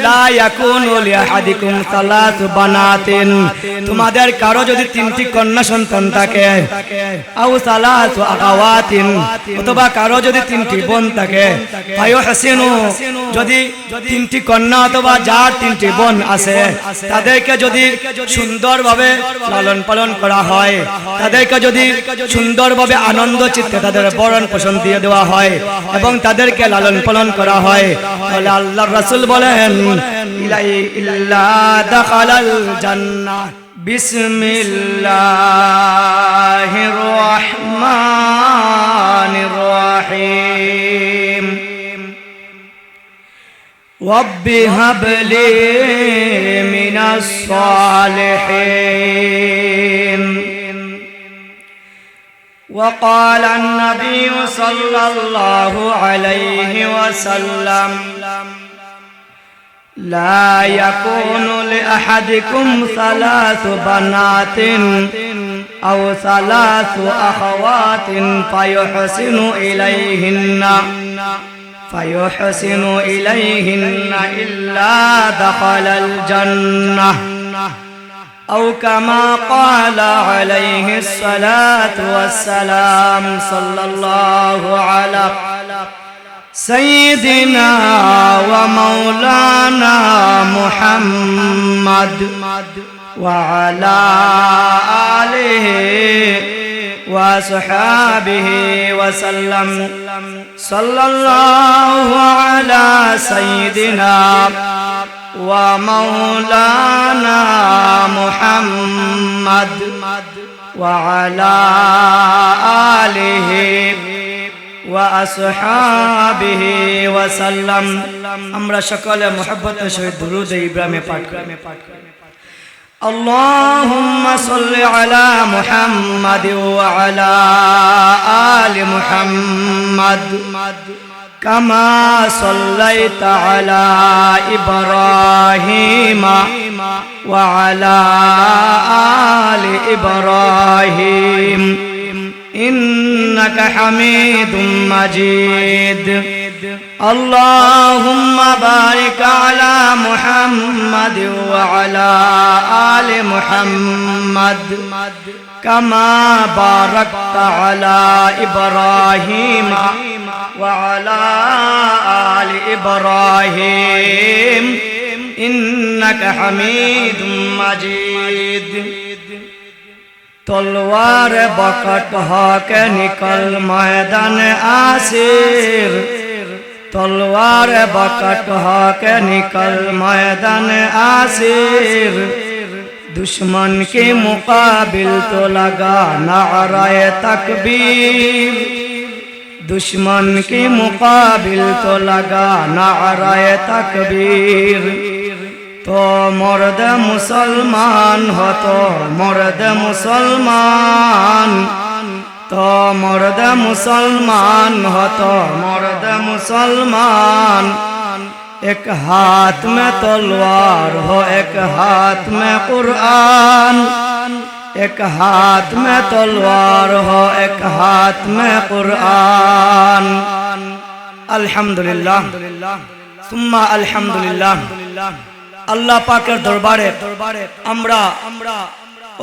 লা ইয়াকুনু লিআহাদিকুম সালাসু বানাতিন, তোমাদের কারো যদি তিনটি কন্যা সন্তান থাকে, আও সালাসু আখাওয়াতিন, অথবা কারো যদি তিনটি বোন থাকে, ফায়ুহসিনু, যদি তিনটি কন্যা অথবা যার তিনটি বোন আছে তাদেরকে যদি সুন্দরভাবে লালন পালন করা হয়, তাদেরকে যদি সুন্দরভাবে আনন্দ চিত্তে তাদের বরণ পোষণ দিয়ে দেওয়া হয় এবং তাদেরকে লালন পালন করা হয়, তাহলে আল্লাহর রাসূল বলেন ইল্লা দাখালাল জান্নাহ। বিসমিল্লাহির রহমানির রহিম। রব্বি হাবলি মিনাস সালিহিন। وقال النبي صلى الله عليه وسلم لا يكون لأحدكم ثلاث بنات أو ثلاث أخوات فيحسن إليهن إلا دخل الجنة، أو كما قال عليه الصلاة والسلام صلى الله على سيدنا ومولانا محمد وعلى آله وصحابه وسلم. صلى الله على سيدنا ومولانا محمد وعلى آله وأصحابه وسلم. আমরা সকলে মুহাব্বতের সহিত দুরূদ ইব্রাহিমে পাঠ করি। اللهم صل على محمد وعلى آل محمد كما صليت على إبراهيم وعلى آل إبراهيم إنك حميد مجيد. اللهم بارك على محمد وعلى آل محمد كما باركت على إبراهيم وعلى آل إبراهيم إنك حميد مجيد. तलवार बकट होके निकल मैदान आसिर, तलवार बकट होके निकल मैदान आसिर, दुश्मन के मुकाबिल तो लगा नाराए तकबीर, दुश्मन के मुकाबिल तो लगा नाराए तकबीर. तो मर्द मुसलमान हो, तो मर्द मुसलमान, तो मर्द मुसलमान हो, तो मर्द मुसलमान. एक हाथ में तलवार हो, एक हाथ में कुरान, एक हाथ में तलवार हो, एक हाथ में कुरान. अल्हम्दुलिल्लाह सुम्मा अल्हम्दुलिल्लाह. আল্লাহ পাকের দরবারে আমরা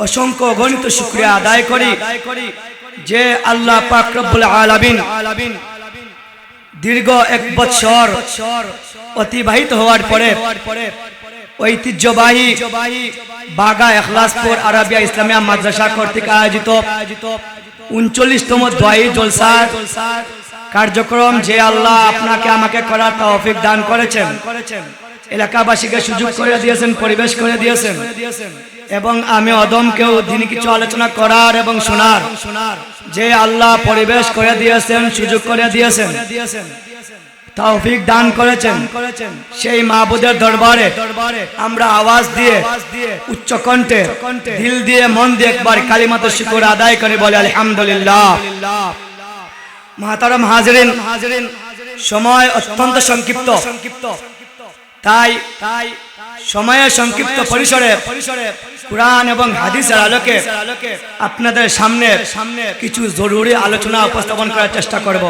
অসংখ্য গণিত শুকরিয়া আদায় করি যে আল্লাহ পাক রব্বুল আলামিন দীর্ঘ 1 বছর অতিবাহিত হওয়ার পরে ঐতিহ্যবাহী বাগা ইখলাসপুর আরাবিয়া ইসলামিয়া মাদ্রাসা কর্তৃক আয়োজিত 39তম দোয়াই জলসা কার্যক্রম যে আল্লাহ আপনাকে আমাকে করার তৌফিক দান করেছেন, এলাকাবাসীকে সুযোগ করে দিয়েছেন, পরিবেশ করে দিয়েছেন এবং আমি অদমকেও দিনে কিছু আলোচনা করার এবং শোনার যে আল্লাহ পরিবেশ করে দিয়েছেন, সুযোগ করে দিয়েছেন, তৌফিক দান করেছেন, সেই মাবুদের দরবারে আমরা আওয়াজ দিয়ে উচ্চ কণ্ঠে দিল দিয়ে মন দিয়ে একবার কালিমাতুশ শুকর আদায় করে বলে আলহামদুলিল্লাহ। মুহতারাম হাজিরিন, সময় অত্যন্ত সংক্ষিপ্ত, তাই সময়ের সংক্ষিপ্ত পরিসরে কুরআন এবং হাদিসের আলোকে আপনাদের সামনে কিছু জরুরি আলোচনা উপস্থাপন করার চেষ্টা করব।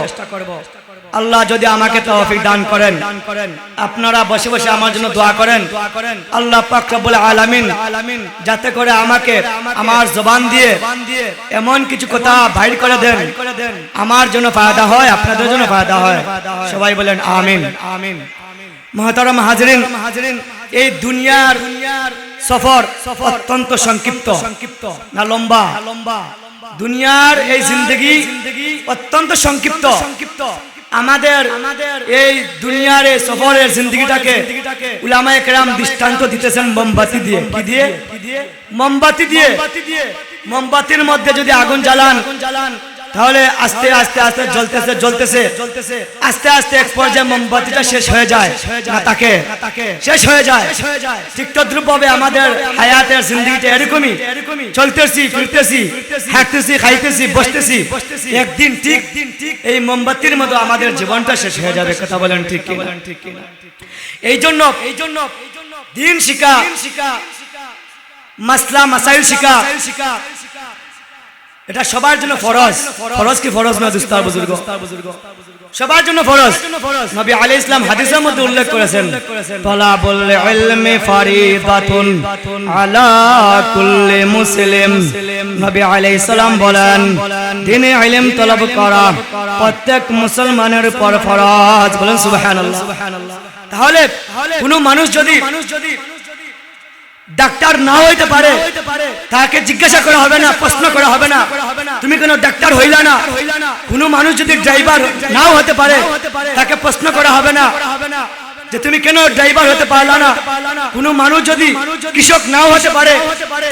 আল্লাহ যদি আমাকে তৌফিক দান করেন, আপনারা বসে বসে আমার জন্য দোয়া করেন। আল্লাহ পাক রব্বুল আলামিন যাতে করে আমাকে আমার জবান দিয়ে এমন কিছু কথা বাইর করে দেন আমার জন্য ফায়দা হয়, আপনাদের জন্য ফায়দা হয়। সবাই বলেন আমিন। মুহতারাম হাজিরিন, এই দুনিয়ার সফর অত্যন্ত সংক্ষিপ্ত না লম্বা? দুনিয়ার এই জিন্দেগি অত্যন্ত সংক্ষিপ্ত। আমাদের এই দুনিয়ার এই সফরের জিন্দেগিটাকে উলামায়ে কেরাম দৃষ্টান্ত দিতেছেন মোমবাতি দিয়ে। কি দিয়ে? মোমবাতি দিয়ে। মোমবাতির মধ্যে যদি আগুন জ্বালান তাহলে আস্তে আস্তে আস্তে জ্বলতেছে জ্বলতেছে আস্তে আস্তে এক পর্যায়ে মোমবাতিটা শেষ হয়ে যায়, না তাকে শেষ হয়ে যায়। ঠিক তদ্রূপভাবে আমাদের হায়াতের জিন্দেগিটা এরকমই, চলতেছি ফিরতেছি হাঁটতেছি খাইতেছি বসতেছি, একদিন ঠিক এই মোমবাতির মতো আমাদের জীবনটা শেষ হয়ে যাবে। কথা বলেন ঠিক কি? এই জন্য দিন শিখা, মাসলা মাসাইল শিখা এটা সবার জন্য ফরজ। ফরজ কি ফরজ না দুস্তার বুজুর্গ? সবার জন্য ফরজ। নবী আলাইহিস সালাম হাদিসের মধ্যে উল্লেখ করেছেন, তালাবুল ইলমি ফারিদাতুন আলা কুল্লি মুসলিম। নবী আলাইহিস সালাম বলেন, দ্বীনে ইলম তলব করা প্রত্যেক মুসলমানের উপর ফরজ। বলেন সুবহানাল্লাহ। তাহলে কোন মানুষ যদি ডাক্তার না হইতে পারে তাকে জিজ্ঞাসা করা হবে না, প্রশ্ন করা হবে না তুমি কেন ডাক্তার হইলা না। কোন মানুষ যদি ড্রাইভার নাও হতে পারে তাকে প্রশ্ন করা হবে না যে তুমি কেন ড্রাইভার হতে পারলা না। কোন মানুষ যদি কৃষক নাও হতে পারে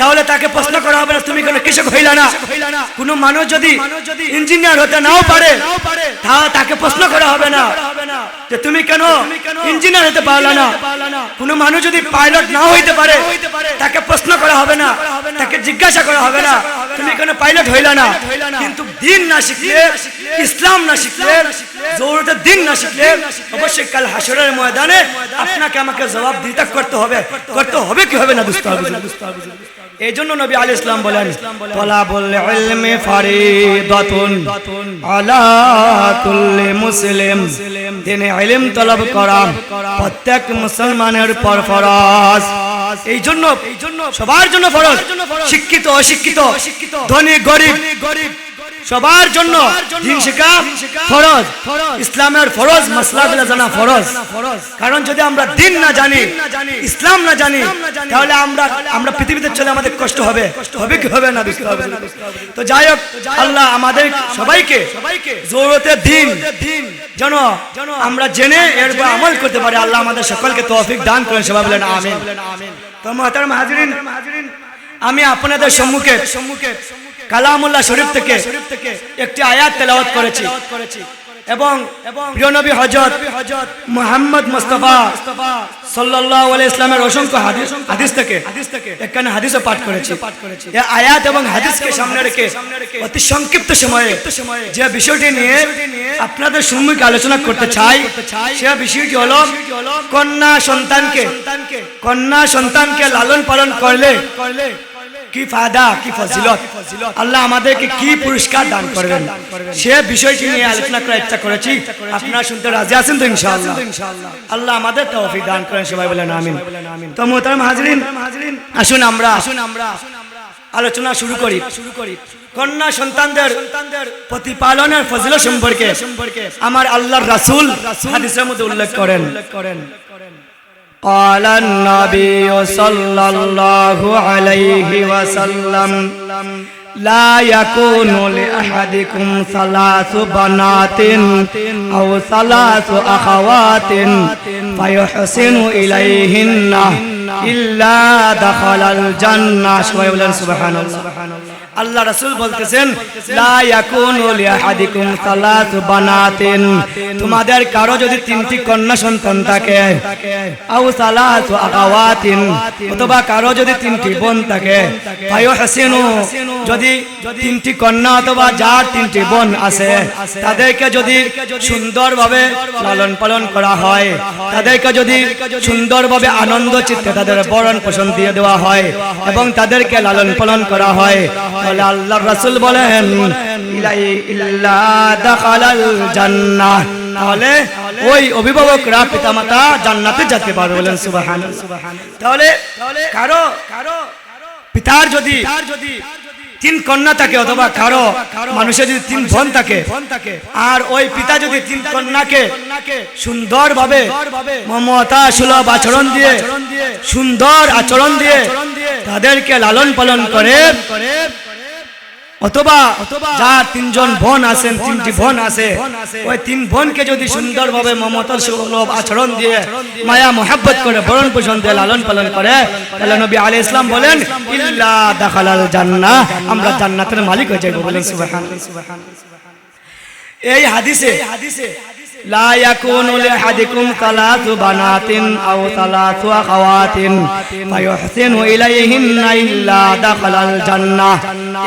তাহলে তাকে প্রশ্ন করা হবে না তুমি কেন কৃষক হইলা না। কোন মানুষ যদি ইঞ্জিনিয়ার হতে নাও পারে তাকে প্রশ্ন করা হবে না যে তুমি কেন ইঞ্জিনিয়ার হতে পারলা না। কোন মানুষ যদি পাইলট নাও হইতে পারে তাকে প্রশ্ন করা হবে না, তাকে জিজ্ঞাসা করা হবে না তুমি কেন পাইলট হইলা না। কিন্তু দিন না শিখলে, ইসলাম না শিখলে, জরুরতের দিন না শিখলে অবশ্যই কাল হাসরের ময়দানে আপনাকে আমাকে জবাব দিতে করতে হবে কি হবে না দুস্তার বুজুর্গ? এই জন্য নবী আলাইহিস সালাম বলেন, তালাবুল ইলমি ফারিদাতুন আলা কুল্লি মুসলিম। দ্বীনে ইলম তলব করা প্রত্যেক মুসলমানের উপর ফরজ। এই জন্য সবার জন্য ফরজ, শিক্ষিত অশিক্ষিত, ধনী গরিব সবার জন্য দিন শিক্ষা ফরজ। ইসলামের ফরজ মাসলাগুলো জানা ফরজ। কারণ যদি আমরা দিন না জানি, ইসলাম না জানি তাহলে আমরা পৃথিবীতে চলে আমাদের কষ্ট হবে কি হবে না? তো যাই হোক, আল্লাহ আমাদের সবাইকে জরুরতের দিন যেন আমরা জেনে এর উপর আমল করতে পারি। আল্লাহ আমাদের সকলকে তৌফিক দান করেন। সবাই বলেন আমিন। তো মুহতারাম হাজিরিন, আমি আপনাদের সম্মুখে কালামুল্লাহ শরীফ থেকে একটি আয়াত তেলাওয়াত করেছি এবং প্রিয় নবী হযরত মুহাম্মদ মুস্তাফা সাল্লাল্লাহু আলাইহি ইসলামের অসংখ্য হাদিস থেকে এখানে হাদিসও পাঠ করেছি। এই আয়াত এবং হাদিসকে সামনে রেখে অতি সংক্ষিপ্ত সময়ে যে বিষয়টি নিয়ে আপনাদের সম্মুখে আলোচনা করতে চাই সে বিষয়টি হলো কন্যা সন্তানকে লালন পালন করলে কি ফায়দা, কি ফজিলত, আল্লাহ আমাদেরকে কি পুরস্কার দান করবেন সে বিষয়টি নিয়ে আলোচনা করার ইচ্ছা করেছি। আপনারা শুনতে রাজি আছেন তো? ইনশাআল্লাহ। আল্লাহ আমাদের তৌফিক দান করেন। সবাই বলেন আমিন। তো মুহতারাম হাজিরিন, আসুন আমরা আলোচনা শুরু করি। কন্যা সন্তানদের প্রতিপালনের ফজিলত সম্পর্কে আমার আল্লাহর রাসূল হাদিসের মধ্যে উল্লেখ করেন। قال النبي صلى الله عليه وسلم لا يكون لأحدكم ثلاث بنات أو ثلاث أخوات فيحسن إليهن إلا دخل الجنة। سبحان الله। আল্লাহ রাসূল বলতেছেন, লা ইয়াকুনু লিআহাদিকুম সালাসু বানাতিন, তোমাদের কারো যদি তিনটি কন্যা সন্তান থাকে, আও সালাসু আখাওয়াতিন, অথবা কারো যদি তিনটি বোন থাকে, ফায়ুহসিনু, যদি তিনটি কন্যা অথবা যার তিনটি বোন আছে তাদেরকে যদি সুন্দরভাবে লালন পালন করা হয়, তাদেরকে যদি সুন্দরভাবে আনন্দ চিত্তে তাদের ভরণ পোষণ দিয়ে দেওয়া হয় এবং তাদেরকে লালন পালন করা হয়, তাহলে আল্লাহর রাসূল বলেন ইল্লা দাখালাল জান্নাহ, তাহলে ওই অভিভাবকরা পিতামাতা জান্নাতে যেতে পারবে, বলেন সুবহানাল্লাহ। তাহলে কারো পিতার যদি 3 কন্যা থাকে অথবা কারো মানুষের যদি 3 বোন থাকে আর ওই পিতা যদি 3 কন্যাকে সুন্দরভাবে মমতা সুলভ আচরণ দিয়ে সুন্দর আচরণ দিয়ে তাদেরকে লালন পালন করে, অথবা যার 3 জন বোন আছেন 3টি বোন আছে ওই 3 বোনকে যদি সুন্দরভাবে মমতা সুলভ আচরণ দিয়ে মায়া মোহাব্বত করে ভরণ পোষণ দিয়ে লালন পালন করে, তাহলে নবী আলাইহিস সালাম বলেন ইল্লা দাখালাল জান্নাহ, আমরা জান্নাতের মালিক হয়ে যাব, বলেন সুবহানাল্লাহ। এই হাদিসে লা ইয়াকুনু লিহাদিকুম সালাতু বানাতিন আও সালাতু আখাওয়াতিন ফায়ুহসিনু ইলাইহিন্না ইল্লা দাখালাল জান্নাহ,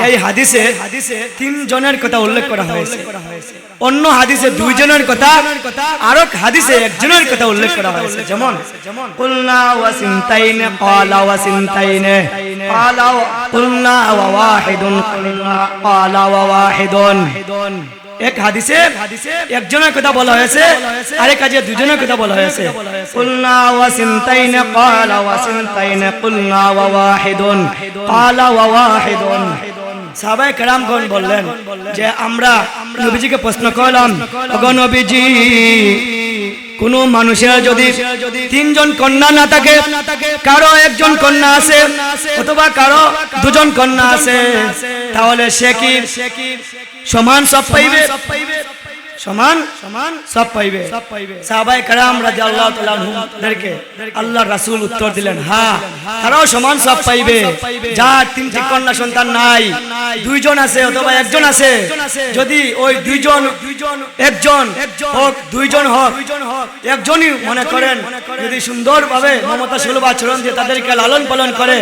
এই হাদিসে 3 জনের কথা উল্লেখ করা হয়েছে। অন্য হাদিসে 2 জনের কথা, আর এক হাদিসে 1 জনের কথা উল্লেখ করা হয়েছে। যেমন কুলনা ওয়া সিনতাইন ক্বালা ওয়া সিনতাইন ক্বালা কুলনা ওয়া ওয়াহিদুন ক্বালা ওয়া ওয়াহিদুন। এক হাদিসে 1 জনের কথা বলা হয়েছে, আরেক হাদিসে 2 জনের কথা বলা হয়েছে। কুলনা ওয়া সিনতাইন ক্বালা ওয়া সিনতাইন কুলনা ওয়া ওয়াহিদুন ক্বালা ওয়া ওয়াহিদুন। সাহাবায়ে কেরামগণ বললেন যে আমরা নবীজিকে প্রশ্ন করলাম, ওগো নবীজি, কোন মানুষের যদি 3 জন কন্যা না থাকে, কারো 1 জন কন্যা আছে অথবা কারো 2 জন কন্যা আছে, তাহলে সে কি সমান সব পাইবে? সমান সব পাইবে? সাহাবায়ে কেরাম রাদিয়াল্লাহু তাআলা আনহুদেরকে আল্লাহর রাসূল উত্তর দিলেন, হ্যাঁ, তারাও সমান সব পাইবে। যার 3টি কন্যা সন্তান নাই, 2 জন আছে অথবা 1 জন আছে, যদি ওই 2 জন 1 জন হোক 2 জন হোক 1 জনই মনে করেন, যদি সুন্দরভাবে মমতা সুলভ আচরণ দিয়ে তাদেরকে লালন পালন করে,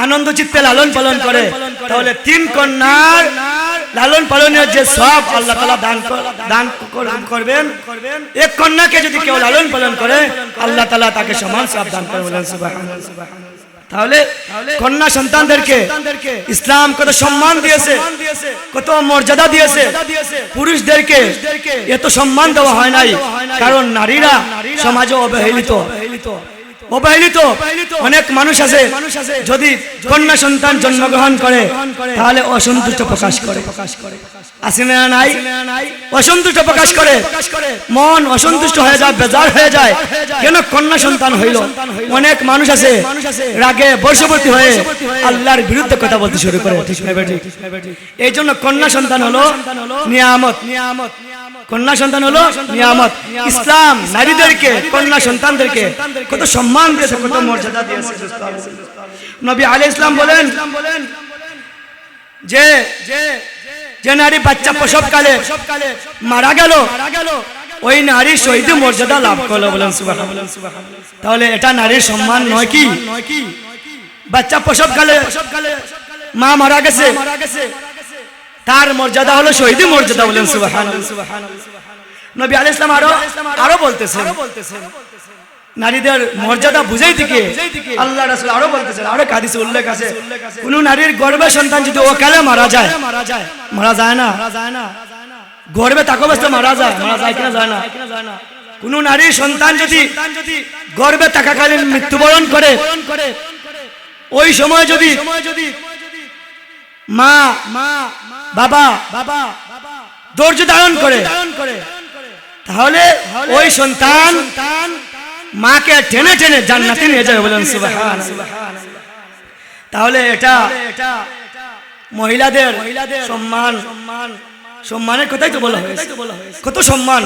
আনন্দ চিত্তে লালন পালন করে, তাহলে 3 কন্যার লালন পালনের যে সওয়াব আল্লাহ তাআলা দান করবেন। 1 কন্যাকে যদি কেউ লালন পালন করে আল্লাহ তাআলা তাকে সমান সওয়াব দান করবেন, বলেন সুবহানাল্লাহ। তাহলে কন্যা সন্তানদেরকে ইসলাম কত সম্মান দিয়েছে, কত মর্যাদা দিয়েছে। পুরুষদেরকে এত সম্মান দেওয়া হয় নাই, কারণ নারীরা সমাজে অবহেলিত। অনেক মানুষ আছে যদি কন্যা সন্তান জন্মগ্রহণ করে তাহলে অসন্তুষ্ট প্রকাশ করে, আছে না নাই? অসন্তুষ্ট প্রকাশ করে, মন অসন্তুষ্ট হয়ে যায়, বেজার হয়ে যায়, কেন কন্যা সন্তান হইল। অনেক মানুষ আছে রাগে বশবর্তী হয়ে আল্লাহর বিরুদ্ধে কথা বলতে শুরু করে। এই জন্য কন্যা সন্তান হলো নিয়ামত, কন্যা সন্তান হলো নিয়ামত। ইসলাম নারীদেরকে, কন্যা সন্তানদেরকে কত সম্মান দিয়েছে, কত মর্যাদা দিয়েছে। নবী আলাইহিস সালাম বলেন যে যে নারী বাচ্চা প্রসবকালে মারা গেল ওই নারী শহীদ মর্যাদা লাভ করলো, বলেন সুবহানাল্লাহ। তাহলে এটা নারীর সম্মান নয় কি? বাচ্চা প্রসবকালে মা মারা গেছে, তার মর্যাদা হলো শহীদ মর্যাদা, বলেন সুবহানাল্লাহ। নবী আলাইহিস সালাম আরো বলতেছেন, নারীদের মর্যাদা বুঝাই থেকে আল্লাহ রাসূল আরো বলতেছেন, আরো হাদিসে উল্লেখ আছে, কোন নারীর গর্ভে সন্তান যদি অকালে মারা যায় না, গর্ভে থাকা অবস্থায় মারা যায় কিনা যায় না। কোন নারীর সন্তান যদি গর্ভে থাকাকালীন মৃত্যুবরণ করে, ওই সময় যদি মা বাবা ধৈর্য ধারণ করে, তাহলে ওই সন্তান মাকে টেনে টেনে জান্নাতে নিয়ে যাবে, বলেন সুবহানাল্লাহ। তাহলে এটা মহিলাদের সম্মানের কথাই তো বলা হয়েছে, কত সম্মান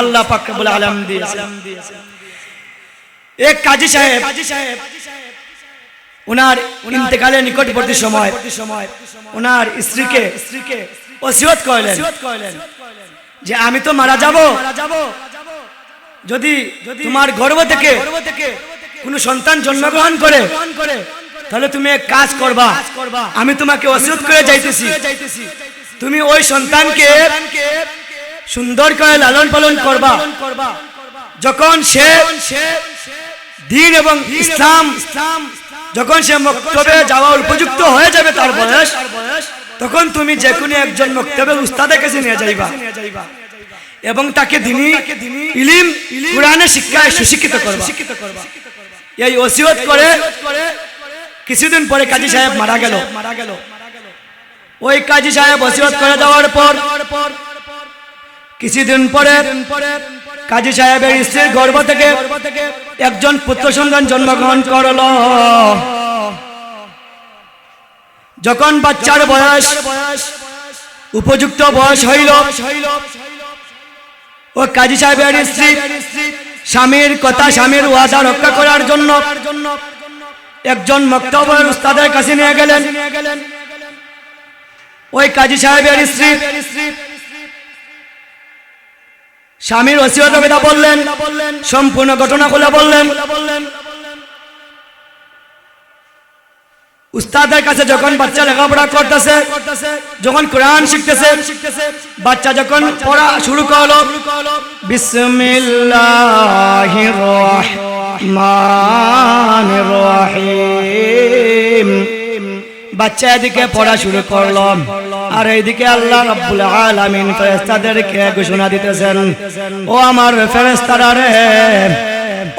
আল্লাহ পাক রব্বুল আলামিন দিয়েছেন। এক কাজী সাহেব ওনার ইন্তেকালের নিকটবর্তী সময় ওনার স্ত্রীকে ওসিয়ত করলেন যে আমি তো মারা যাব, যদি তোমার গর্ভ থেকে কোন সন্তান জন্মগ্রহণ করে তাহলে তুমি এক কাজ করবা, আমি তোমাকে ওসিয়ত করে যাইতেছি, তুমি ওই সন্তানকে সুন্দর করে লালন পালন করবা। যখন সে দ্বীন এবং ইসলাম যখন সে মক্তবে যাওয়ার উপযুক্ত হয়ে যাবে তার বয়স, তখন তুমি যে কোনো একজন মক্তবের উস্তাদের কাছে নিয়ে যাইবা এবং তাকে দ্বীনি ইলম কোরআনের শিক্ষায় সুশিক্ষিত করবা। এই ওসিয়ত করে কিছুদিন পরে কাজী সাহেব মারা গেল। ওই কাজী সাহেব ওসিয়ত করে দেওয়ার পর কিছুদিন পরে কাজী সাহেবের স্ত্রীর গর্ভ থেকে একজন পুত্র সন্তান জন্মগ্রহণ করল। যখন বাচ্চার বয়স উপযুক্ত বয়স হইল, ও কাজী সাহেবের স্ত্রী স্বামীর কথা, স্বামীর ওয়াদা রক্ষা করার জন্য একজন মক্তবের উস্তাদের কাছে নিয়ে গেলেন। ওই কাজী সাহেবের স্ত্রী স্বামীর ওসিয়তের কথা বললেন, সম্পূর্ণ ঘটনাগুলো বললেন। উস্তাদের কাছে যখন বাচ্চা লেখাপড়া করতেছে, যখন কোরআন শিখতেছে, বাচ্চা যখন পড়া শুরু করলো, বিসমিল্লাহির রাহমানির রাহিম, বাচ্চা এদিকে পড়া শুরু করলো, আর এইদিকে আল্লাহ রাব্বুল আলামিন ফেরেশতাদেরকে ঘোষণা দিতেছেন, ও আমার ফেরেশতারা রে,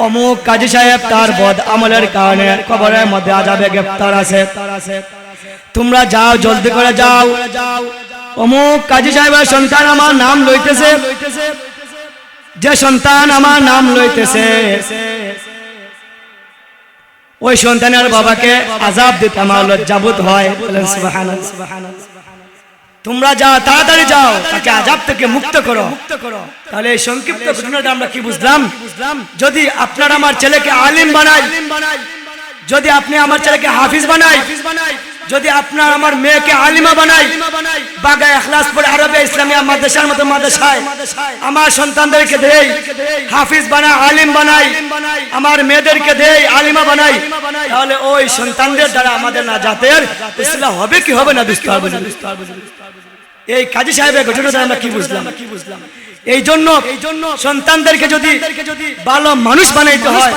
অমুক কাজী সাহেব তার বদ আমলের কারণে কবরের মধ্যে আযাবে গ্রেফতার আছে, তোমরা যাও, জলদি করে যাও। অমুক কাজী সাহেবের সন্তান আমার নাম লইতেছে, যে সন্তান আমার নাম লইতেছে ওই সন্তানের বাবাকে আযাব দিতে আমার লজ্জাবোধ হয়। বলেন সুবহানাল্লাহ। তোমরা যাও, তাড়াতাড়ি যাও, তাকে আযাব থেকে মুক্ত করো। তাহলে এই সংক্ষিপ্ত ঘটনাটা আমরা কি বুঝলাম? যদি আপনার আমার ছেলেকে আলিম বানাই, যদি আপনি আমার ছেলেকে হাফিজ বানাই, যদি আপনার আমার মেয়েকে আলিমা বানাই, বাগা ইখলাসপুর আরবিয়া ইসলামিয়া মাদ্রাসার মতো মাদ্রাসায় আমার সন্তানদেরকে দেই, হাফিজ বানাই, আলিম বানাই, আমার মেয়েদেরকে দেই, আলিমা বানাই, তাহলে ওই সন্তানদের দ্বারা আমাদের নাজাতের ইসলাহ হবে কি হবে না? বিস্তার বুঝুন। এই কাজী সাহেবের ঘটনাটা আমরা কি বুঝলাম? এই জন্য সন্তানদেরকে যদি ভালো মানুষ বানাইতে হয়,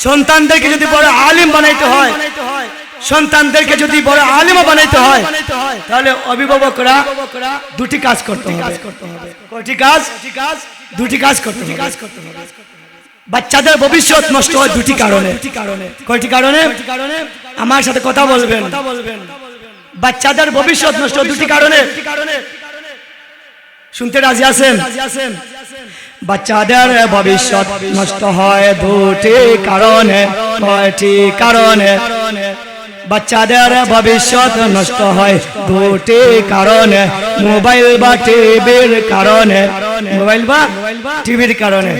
সন্তানদেরকে যদি বড় আলিম বানাইতে হয়, সন্তানদেরকে যদি বড় আলিমা বানাইতে হয়, তাহলে অভিভাবকরা দুটি কাজ করতে হবে। কয়টি কাজ? দুটি কাজ করতে হবে। বাচ্চাদের ভবিষ্যৎ নষ্ট হয় দুটি কারণে। কয়টি কারণে? আমার সাথে কথা বলবেন। বাচ্চাদের ভবিষ্যৎ নষ্ট দুটি কারণে। শুনতে রাজি আছেন? বাচ্চাদের ভবিষ্যৎ নষ্ট হয় দুটি কারণে। কয়টি কারণে? বাচ্চাদের ভবিষ্যৎ নষ্ট হয় দুটি কারণে। মোবাইল বা টিভির কারণে। মোবাইল বা টিভির কারণে।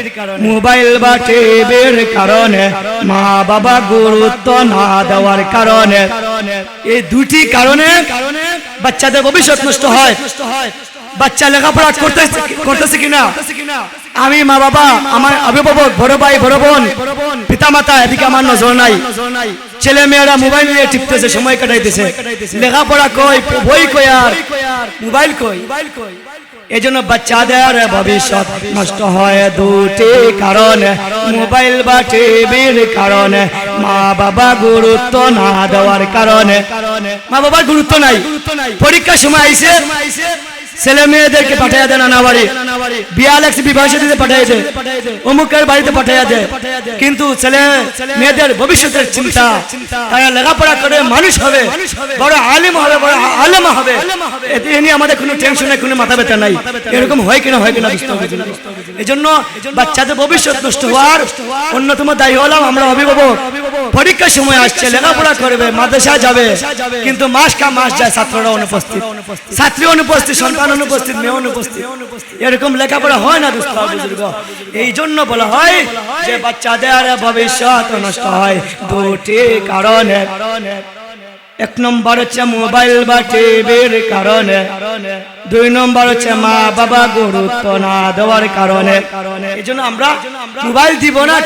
মোবাইল বা টিভির কারণে। মা বাবা গুরুত্ব না দেওয়ার কারণে। এই দুটি কারণে বাচ্চাদের ভবিষ্যৎ নষ্ট হয়। বাচ্চা লেখাপড়া করতেছে কিনা, আমি মা বাবা, আমার অভিভাবক, বড় ভাই, বড় বোন, পিতা মাতা, এদিকে আমার নজর নাই। ছেলে মেয়েরা মোবাইল নিয়ে টিপতেছে, সময় কাটাইতেছে। লেখাপড়া কই, বই কই, আর মোবাইল কই। এই জন্য বাচ্চাদের ভবিষ্যৎ নষ্ট হয় দুটি কারণে। মোবাইল বা টিভির কারণে, মা বাবা গুরুত্ব না দেওয়ার কারণে। মা বাবার গুরুত্ব নাই। পরীক্ষার সময় আইছে, ছেলে মেয়েদেরকে পাঠাইয়া দেয় নানা বাড়ি, বিবাহ সাথীতে পাঠাইয়া দেয়, অমুকের বাড়িতে পাঠাইয়া দেয়, কিন্তু ছেলে মেয়েদের ভবিষ্যতের চিন্তা, তারা লেখাপড়া করে মানুষ হবে, বড় আলিম হবে, বড় আলেমা হবে, এতে নিয়ে আমাদের কোনো টেনশন নেই, কোনো মাথা ব্যথা নাই। এরকম হয় কিনা? হয় কিনা? এই জন্য বাচ্চাদের ভবিষ্যৎ নষ্ট হওয়ার অন্যতম দায়ী হলাম আমরা অভিভাবক। পরীক্ষার সময় আসছে, লেখাপড়া করবে, মাদ্রাসায় যাবে, কিন্তু মাস যায়, ছাত্ররা অনুপস্থিত, ছাত্রী অনুপস্থিত, সন্তান অনুপস্থিত, মেয়ে অনুপস্থিত। এরকম লেখাপড়া হয় না দোস্ত বুজুর্গ। এই জন্য বলা হয় যে বাচ্চাদের ভবিষ্যৎ নষ্ট হয় দুটি কারণে। এক নম্বর হচ্ছে মোবাইল বা টিভির কারণে, দুই নম্বর হচ্ছে মা বাবা গুরুত্ব না দেওয়ার কারণে। এই জন্য আমরা মোবাইল দিব না,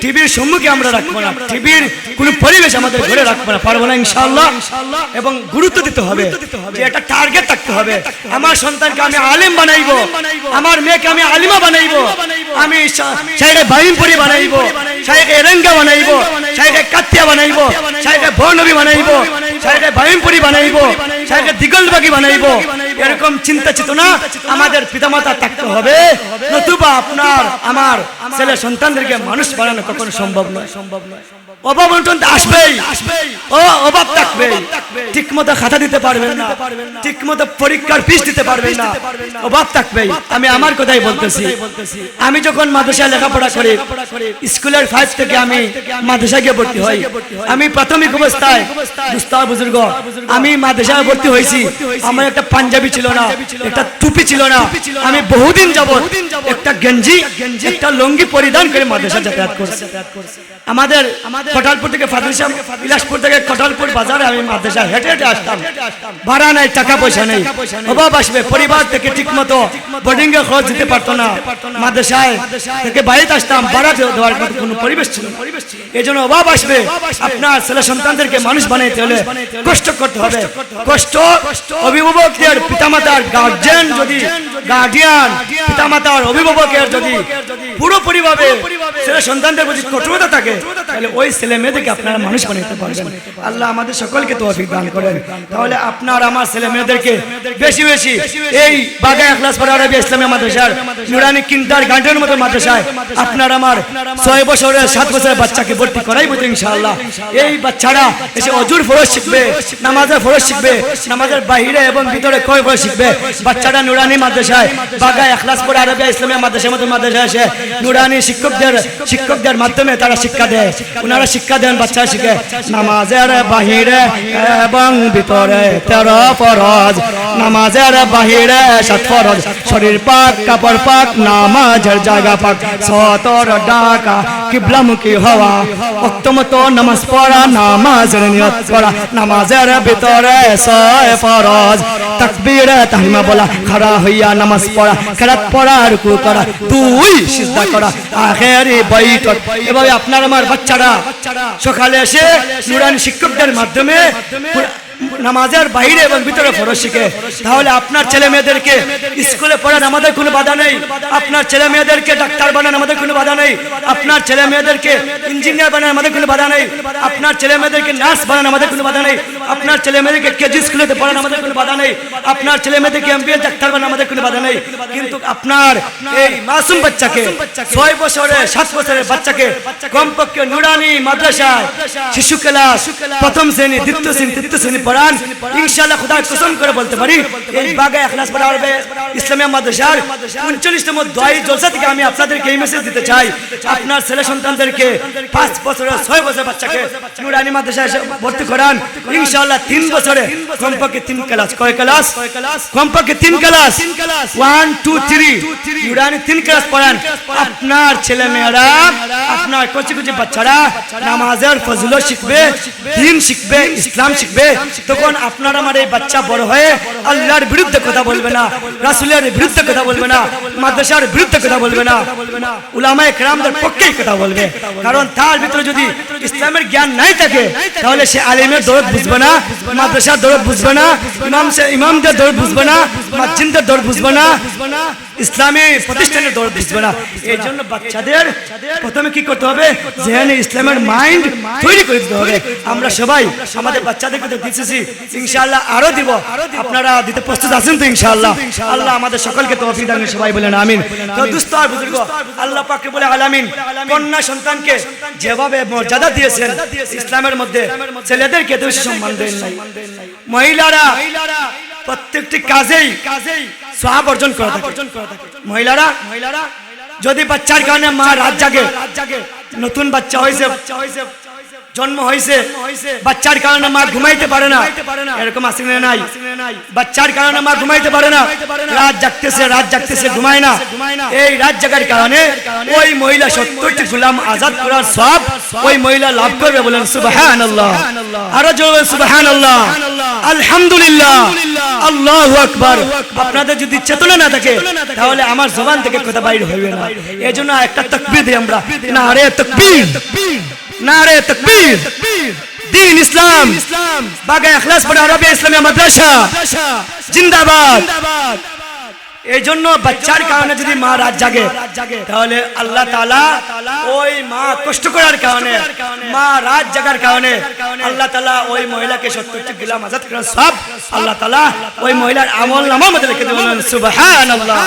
টিভির সম্মুখে আমরা রাখবো না, টিভির কোন পরিবেশ আমাদের ঘরে রাখবো না, পারবো না ইনশাআল্লাহ। এবং গুরুত্ব দিতে হবে, যে একটা টার্গেট থাকতে হবে। আমার সন্তানকে আমি আলিম বানাইবো, আমার মেয়েকে আমি আলিমা বানাইবো, আমি শাইখে বাইনপুরি বানাইবো, শাইখে এরেঙ্গা বানাইবো, শাইখে কাতিয়া বানাইবো, শাইখে ভনবী বানাইবো, শাইখে বাইনপুরি বানাইবো, শাইখে দিগলবাগি বানাইবো, এরকম চিন্তা চেতনা আমাদের পিতামাতা থাকতে হবে, নতুবা আপনার আমার ছেলে সন্তানদেরকে মানুষ বানানো কখনো সম্ভব নয়। অভাব অনটন আসবেই, অভাব থাকবে, ঠিক মতো খাতা দিতে পারবেন না, ঠিক মতো পরীক্ষার ফিস দিতে পারবেন না, অভাব থাকবেই। আমি আমার কথাই বলতেছি, আমি যখন মাদ্রাসায় লেখাপড়া করি, স্কুলের 5 থেকে আমি মাদ্রাসায় গিয়ে ভর্তি হই। আমি প্রাথমিক অবস্থায় দুস্তা বুজুর্গ আমি মাদ্রাসায় ভর্তি হয়েছি, আমার একটা পাঞ্জাবি ছিল না, একটা টুপি ছিল না। আমি বহুদিন যাবত একটা গেঞ্জি একটা লুঙ্গি পরিধান করে মাদ্রাসা যাতায়াত করছি। আমাদের কটালপুর থেকে ফাতিশা বিলাসপুর থেকে কটালপুর বাজারে আমি মাদ্রাসায় হেঁটে হেঁটে আসতাম। ভাড়া নাই, টাকা পয়সা নেই, অভাব আসবে, পরিবার থেকে ঠিক মতো বোর্ডিং এ খরচ দিতে পারতো না, মাদ্রাসায় থেকে বাড়িতে আসতাম, ভাড়া দেওয়ার কোনো পরিবেশ ছিল। এই জন্য অভাব আসবে। আপনার ছেলে সন্তানদেরকে মানুষ বানাইতে হলে কষ্ট করতে হবে। কষ্ট অভিভাবকদের, পিতামাতার গার্জিয়ান, যদি গার্ডিয়ান পিতামাতার অভিভাবকের যদি পুরোপুরিভাবে ছেলে সন্তানদের প্রতি কঠোরতা থাকে, তাহলে ওই ছেলে মেয়েদেরকে আপনারা মানুষ বানাইতে পারবেন। আল্লাহ আমাদের সকলকে তৌফিক দান করেন। তাহলে আপনার আমার ছেলে মেয়েদেরকে বেশি বেশি এই বাগা ইখলাসপুর আরবি ইসলামিয়া মাদ্রাসার নুরানি কিন্ডারগার্টেনের মতো মাদ্রাসায় আপনার আমার 6 বছরের 7 বছরের বাচ্চাকে ভর্তি করাইব তো ইনশাআল্লাহ। এই বাচ্চারা এসে অজুর ফরজ শিখবে, নামাজের ফরজ শিখবে, নামাজের বাইরে এবং ভিতরে কয় ফরজ শিখবে। বাচ্চারা নুরানি মাদ্রাসায় বাগা ইখলাসপুর আরবি ইসলামিয়া মাদ্রাসার মতো মাদ্রাসায় এসে নুরানি শিক্ষকদের মাধ্যমে তারা শিক্ষা দেয়, ওনারা শিক্ষা দেন, বাচ্চা শিখে নামাজের বাহিরে এবং ভিতরে 13 ফরজ, নামাজের বাহিরে 7 ফরজ, শরীর পাক, কাপড় পাক, নামাজের জায়গা পাক, 70 ডাকা, কিবলামুখী হওয়া, ওয়াক্তমতো নামাজ পড়া, নামাজের নিয়ত করা, নামাজের ভিতরে 6 ফরজ, তাকবীরে তাহরিমা বলা, খাড়া হইয়া নামাজ পড়া, কেরাত পড়া, রুকু করা, 2 সিজদা করা, আখেরি বৈঠক। এভাবে আপনার আমার বাচ্চারা সকালে এসে নুরানি শিক্ষকদের মাধ্যমে নামাজের বাইরে এবং ভিতরে ফরজ শিখে। তাহলে আপনার ছেলে মেয়েদেরকে স্কুলে পড়ান, আমাদের কোনো বাধা নেই। আপনার ছেলে মেয়েদেরকে ডাক্তার বানান, আমাদের কোনো বাধা নেই। আপনার ছেলে মেয়েদেরকে ইঞ্জিনিয়ার বানান, আমাদের কোনো বাধা নেই। আপনার ছেলে মেয়েদেরকে নার্স বানান, আমাদের কোনো বাধা নেই। আপনার ছেলে মেয়েদেরকে কেজি স্কুলেতে পড়ান, আমাদের কোনো বাধা নেই। আপনার ছেলে মেয়েদেরকে এমবিএ ডাক্তার বানান, আমাদের কোনো বাধা নেই। কিন্তু আপনার এই মাসুম বাচ্চাকে 6 বছরের 7 বছরের বাচ্চাকে কমপক্ষে নুরানি মাদ্রাসায় শিশু ক্লাস, প্রথম শ্রেণী, দ্বিতীয় শ্রেণী, তৃতীয় শ্রেণী পড়ান। ইনশাআল্লাহ খোদার কসম করে বলতে পারি, এই বাগা ইখলাসপুর আরবি ইসলামিয়া মাদ্রাসার 39তম দোয়াই জলসা থেকে আমি আপনাদেরকে এই মেসেজ দিতে চাই, আপনার ছেলে সন্তানদেরকে 5 বছরের 6 বছরের বাচ্চাকে নুরানি মাদ্রাসায় ভর্তি করান। ইনশাআল্লাহ 3 বছরে কমপক্ষে 3 ক্লাস, কয় ক্লাস? কমপক্ষে 3 ক্লাস, 1 2 3 নুরানি 3 ক্লাস পড়ান। আপনার ছেলে মেয়েরা, আপনার কচি কচি বাচ্চারা নামাজের ফজিলত শিখবে, দ্বীন শিখবে, ইসলাম শিখবে। তখন আপনার আমার এই বাচ্চা বড় হয়ে আল্লাহর বিরুদ্ধে কথা বলবে না, রাসূলের বিরুদ্ধে কথা বলবে না, মাদ্রাসার বিরুদ্ধে কথা বলবে না, উলামায়ে কেরামদের পক্ষেই কথা বলবে। কারণ তার ভিতরে যদি ইসলামের জ্ঞান নাই থাকে, তাহলে সে আলেমের দরদ বুঝবে না, মাদ্রাসার দরদ বুঝবে না, ইমামদের দরদ বুঝবে না, মুয়াজ্জিনদের দরদ বুঝবে না, ইসলামী প্রতিষ্ঠানের দরদ বুঝবে না। এই জন্য বাচ্চাদের প্রথমে কি করতে হবে? যেখানে ইসলামের মাইন্ড তৈরি করে দিতে হবে। আমরা সবাই আমাদের বাচ্চাদেরকে তো দিতেছি, ইনশাআল্লাহ আরো দিব। আপনারা দিতে প্রস্তুত আছেন তো? ইনশাআল্লাহ আল্লাহ আমাদের সকলকে তৌফিক দান, সবাই বলেন আমিন। তো দোস্ত আর বুজুর্গ, আল্লাহ পাককে বলে আলামিন কন্যা সন্তানকে যেভাবে মর্যাদা দিয়েছেন ইসলামের মধ্যে, ছেলেদেরকে তো সম্মান দেন নাই। মহিলারা প্রত্যেকটি কাজেই সওয়াব অর্জন করে থাকে। মহিলারা যদি বাচ্চার কারণে মা রাত জাগে, নতুন বাচ্চা হয়েছে, জন্ম হয়েছে, বাচ্চার কারণে মা ঘুমাইতে পারে না, এরকম আছে না নাই? বাচ্চার কারণে মা ঘুমাইতে পারে না, রাত জাগতেছে ঘুমায় না। এই রাত জাগার কারণে ওই মহিলা 70টি গোলাম আজাদ করার সওয়াব ওই মহিলা লাভ করবে। বলেন সুবহানাল্লাহ, আরো জোরে সুবহানাল্লাহ, আলহামদুলিল্লাহ, আল্লাহু আকবার। আপনাদের যদি চেতনা না থাকে তাহলে আমার জবান থেকে কথা বাইর হবে না। এজন্য একটা তাকবীর দিই আমরা, নারে তাকবীর, নারে তাকবীর। দ্বীন ইসলাম, বাগা ইখলাসপুর আরবি ইসলামিয়া মাদ্রাসা জিন্দাবাদ। এই জন্য বাচ্চার কারণে যদি মা রাত জাগে তাহলে আল্লাহ তাআলা ওই মা কষ্ট করার কারণে মা রাত জাগার কারণে আল্লাহ তাআলা ওই মহিলাকে 70টি গোলাম আজাদ করার সব আল্লাহ তাআলা ওই মহিলার আমলনামার মধ্যে লিখে দেবেন। সুবহানাল্লাহ।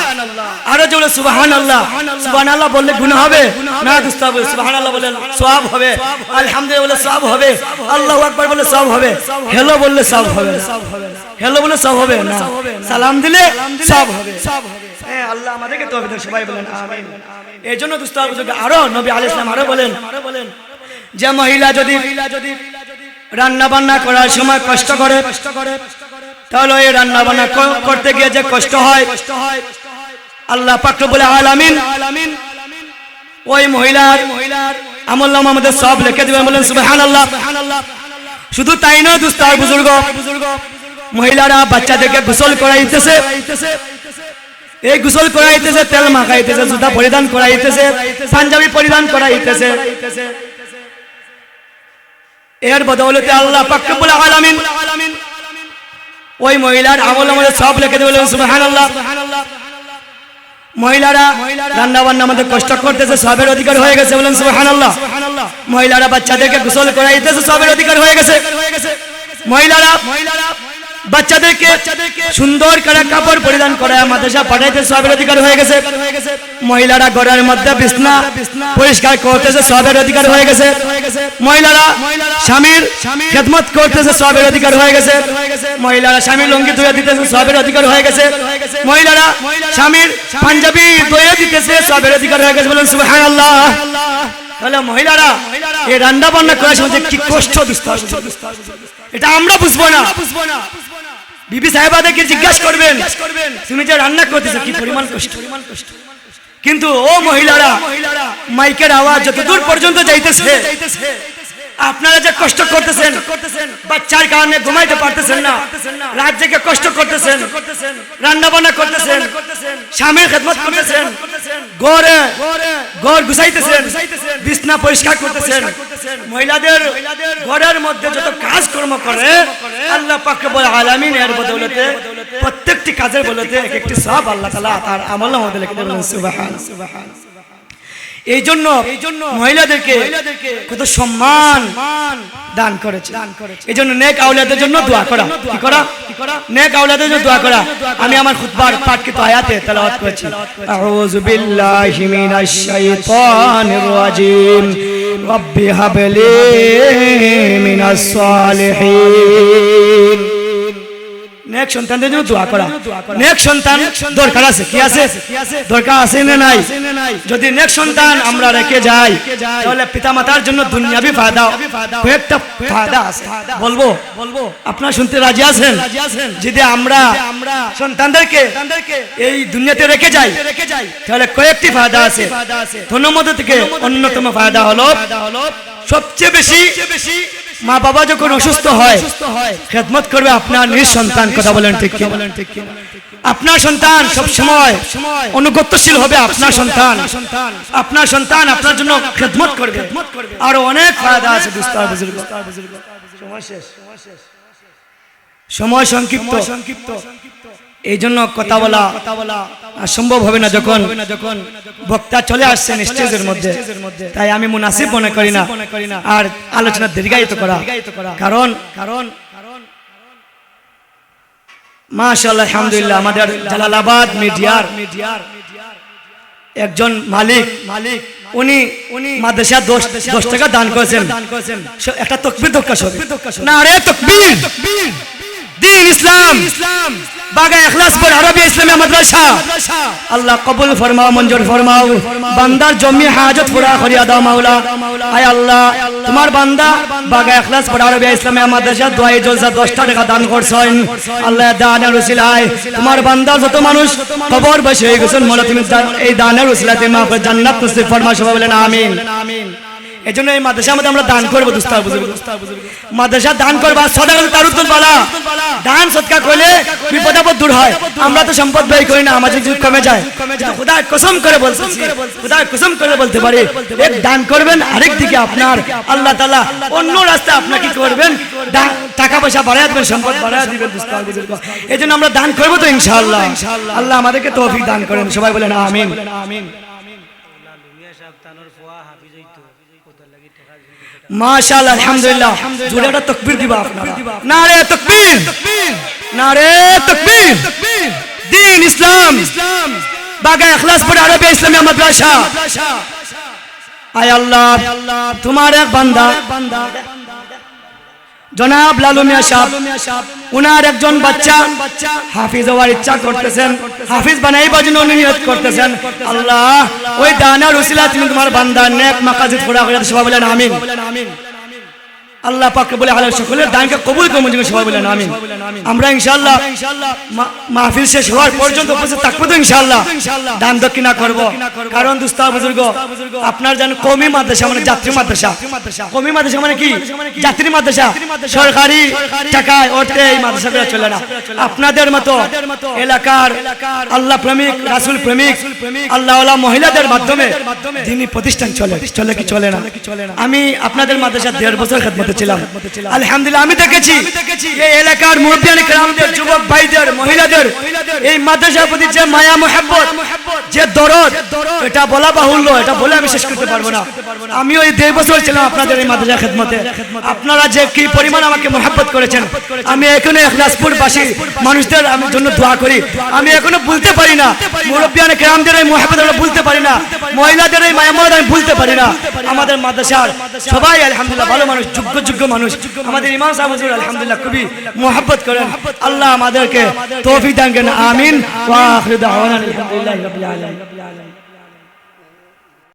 আরো জোরে সুবহানাল্লাহ। সুবহানাল্লাহ বললে গুনাহ হবে না দোস্ত? সুবহানাল্লাহ বললে সওয়াব হবে, আলহামদুলিল্লাহ বললে সওয়াব হবে, আল্লাহু আকবার বললে সওয়াব হবে, হ্যালো বললে সওয়াব হবে, হ্যালো বললে সওয়াব হবে না, সালাম দিলে সওয়াব হবে। হ্যাঁ, আল্লাহ আমাদেরকে তৌফিক দেন, সবাই বলেন আমিন। এইজন্য দোস্ত বুজুর্গ আরো নবী আলাইহিস সালাম আরো বলেন যে মহিলা যদি রান্না বান্না করার সময় কষ্ট করে তাহলে এই রান্না বান্না করতে গিয়ে যে কষ্ট হয় আল্লাহ পাক রব্বুল আলামিন ওই মহিলার আমলনামা আমাদের সব লিখে দিবেন। বলেন সুবহানাল্লাহ। শুধু তাই নয় দোস্ত বুজুর্গ, মহিলারা বাচ্চাদেরকে গোসল করাইতেছে, এই গোসল করাইতেছে, তেল মাখাইতেছে, জুতা পরিধান করাইতেছে, পাঞ্জাবি পরিধান করাইতেছে। এর বদৌলতে আল্লাহ পাক রব্বুল আলামিন ওই মহিলার আমলনামায় সব লিখে দিবেন। সুবহানাল্লাহ। মহিলারা রান্না বান্না আমাদের কষ্ট করতেছে, সবের অধিকার হয়ে গেছে। বলেন সুবহানাল্লাহ। মহিলারা বাচ্চাদেরকে গোসল করাইতেছে, সবের অধিকার হয়ে গেছে। মহিলারা বাচ্চাদেরকে সুন্দর করে কাপড় পরিধান করায় মাদ্রাসা পাঠাইতে সবের অধিকার হয়ে গেছে। মহিলারা ঘরের মধ্যে বিছনা পরিষ্কার করতেছে, সবের অধিকার হয়ে গেছে। মহিলারা স্বামীর খেদমত করতেছে, সবের অধিকার হয়ে গেছে। মহিলারা স্বামীর লুঙ্গি ধুয়ে দিতেছে, সবের অধিকার হয়ে গেছে। মহিলারা স্বামীর পাঞ্জাবি ধুয়ে দিতেছে, সবের অধিকার হয়ে গেছে। বলেন সুবহানাল্লাহ। তাহলে মহিলারা এই রান্না বান্না করার সময় কি কষ্ট এটা আমরা বুঝবো না। বিবি সাহেবাদেরকে জিজ্ঞাসা করবেন তুমি যে রান্না করতেছো কি পরিমাণ কষ্ট। কিন্তু ও মহিলারা মাইকের আওয়াজ যত দূর পর্যন্ত যাইতেছে, আপনারা যে কষ্ট করতেছেন, বাচ্চার কারণে ঘুমাইতে পারতেছেন না, রাত জেগে কষ্ট করতেছেন, রান্না বান্না করতেছেন, স্বামীর খেদমত করতেছেন, ঘর গুছাইতেছেন, বিছনা পরিষ্কার করতেছেন, মহিলাদের ঘরের মধ্যে যত কাজকর্ম করে আল্লাহ পাক রব্বুল আলামিন এর বদৌলতে প্রত্যেকটি কাজের বদৌলতে এক একটি সওয়াব আল্লাহ তাআলা তার আমলনামার মধ্যে লিখে দেবেন। সুবহানাল্লাহ। এই জন্য মহিলাদেরকে কত সম্মান দান করেছে। এই জন্য নেক আওলাদের জন্য দোয়া করা, কি করা নেক আওলাদের জন্য দোয়া করা। আমি আমার খুতবার পাঠকৃত আয়াতে তেলাওয়াত করেছি, আউযু বিল্লাহি মিনাশ শাইতানির রাজিম, রব্বি হাবলি মিনাস সালিহিন। নেক সন্তানদের জন্য দোয়া করা। নেক সন্তান দরকার আছে, কি আছে? দরকার আছে না নাই? যদি নেক সন্তান আমরা রেখে যাই তাহলে পিতামাতার জন্য দুনিয়াবি ফায়দা কয়েকটা ফায়দা আছে। বলবো আপনারা শুনতে রাজি আছেন? যদি আমরা সন্তানদেরকে এই দুনিয়াতে রেখে যাই তাহলে কয়েকটি ফায়দা আছে। তার মধ্যে থেকে অন্যতম ফায়দা হলো সবচেয়ে বেশি মা বাবা যখন অসুস্থ হয় খেদমত করবে আপনার নিজ সন্তান। কথা বলেন ঠিক কি? আপনার সন্তান সব সময় অনুগত্যশীল হবে। আপনার সন্তান আপনার জন্য খেদমত করবে। আর অনেক ফায়দা আছে দোস্ত বুজুর্গ। সময় সংক্ষিপ্ত, এই জন্য কথা বলা সম্ভব হবে না যখন বক্তা চলে আসছেন স্টেজের মধ্যে। তাই আমি মুনাসিব মনে করি না আর আলোচনা দীর্ঘায়িত করা। কারণ মাশাআল্লাহ আলহামদুলিল্লাহ আমাদের জালালাবাদ মিডিয়ার একজন মালিক উনি মাদ্রাসা 10 টাকা দান করেছেন। একটা তাকবীর দরকার নারে তাকবীর। দ্বীন ইসলাম বাগা ইখলাসপুর আরবিয়া ইসলামিয়া মাদ্রাসা আল্লাহ কবুল ফরমাও, মঞ্জুর ফরমাও। বান্দার জমি হাজত পুরা করিয়া দাও মাওলা। আয় আল্লাহ তোমার বান্দা বাগা ইখলাসপুর আরবিয়া ইসলামিয়া মাদ্রাসা দোয়াই জলসা 10 টাকা দান করছেন। আল্লাহ দানের উসিলায় তোমার বান্দা যত মানুষ কবর বসে হয়ে গেছেন, মোলা তুমি এই দানের উসিলাতে মাফ জান্নাত নসিব ফরমাও। সবাই বলেন আমিন। এজন্য এই মাদ্রাসার মধ্যে আমরা দান করব দোস্ত বুজুর্গ মাদ্রাসা দান করবা সদাগর তারুতুল বালা দান সদকা করলে বিপদ আপদ দূর হয় আমরা তো সম্পদ ব্যয় করি না আমাদের যুগ কমে যায় খোদার কসম করে বলতেছি খোদার কসম করে বলতে পারি এক দান করবেন আরেক দিকে আপনার আল্লাহ তাআলা অন্য রাস্তা আপনাকে করবেন টাকা পয়সা বাড়ায় দিবেন সম্পদ বাড়ায় দিবেন দোস্ত বুজুর্গ এজন্য আমরা দান করব তো ইনশাআল্লাহ আল্লাহ আমাদেরকে তৌফিক দান করেন সবাই বলেন আমিন মাশাআল্লাহ আলহামদুলিল্লাহ জোরে একটা তাকবীর দিবা আপনারা নারে তাকবীর নারে তাকবীর দ্বীন ইসলাম বাগা ইখলাসপুর আরবিয়া ইসলামিয়া মাদ্রাসা আয় আল্লাহ তোমার এক বান্দা জনাব লালু মিয়া সাহেব উনার একজন বাচ্চা হাফিজ হওয়ার ইচ্ছা করতেছেন হাফিজ বানাইবার জন্য নিয়ত করতেছেন আল্লাহ ওই দানার উসিলা তুমি তোমার বান্দার নেক মাকাসিদ পুরা করে সবাই বলেন আমিন আল্লাহ পাক বলে আল্লাহ সকলের দানকে কবুল করুন সবাই বলেন আমিন আমরা ইনশাআল্লাহ মাহফিল শেষ হওয়ার পর্যন্ত উপস্থিত থাকবো তো ইনশাআল্লাহ দান দক্ষিণা করব কারণ দোস্ত বুজুর্গ আপনার জানেন কওমি মাদ্রাসা মানে যাত্রী মাদ্রাসা কওমি মাদ্রাসা মানে কি যাত্রী মাদ্রাসা সরকারি টাকায় অর্থে এই মাদ্রাসাটা চলে না আপনাদের মতো এলাকার আল্লাহ প্রেমিক রাসূল প্রেমিক আল্লাহওয়ালা মহিলাদের মাধ্যমে দ্বীনি প্রতিষ্ঠান চলে কি চলে না আমি আপনাদের মাদ্রাসা 1.5 বছর খিদমত ছিলাম আলহামদুলিল্লাহ আমি দেখেছি এই এলাকার মুরব্বিয়ানে کرامদের যুবক ভাইদের মহিলাদের এই মাদ্রাসার প্রতি যে মায়া মোহাব্বত যে দরদ এটা বলা বাহুল্য এটা বলে আমি শেষ করতে পারবো না আমি ওই 1.5 বছর ছিলাম আপনাদের এই মাদ্রাসা খিদমতে আপনারা যে কি পরিমাণ আমাকে মোহাব্বত করেছেন আমি এখনো ইখলাসপুর বাসী মানুষদের আমি জন্য দোয়া করি আমি এখনো ভুলতে পারি না মুরব্বিয়ানে کرامদের এই মোহাব্বত আমরা ভুলতে পারি না মহিলাদের এই মায়া মহব্বত আমি ভুলতে পারি না আমাদের মাদ্রাসার সবাই আলহামদুলিল্লাহ ভালো মানুষ যোগ্য মানুষ আমাদের ইমাম সাহেব হুজুর আলহামদুলিল্লাহ খুবই মোহাব্বত করেন আল্লাহ আমাদেরকে তৌফিক দান করেন আমিন ওয়া আখিরু দাওয়ানা আলহামদুলিল্লাহি রাব্বিল আলামিন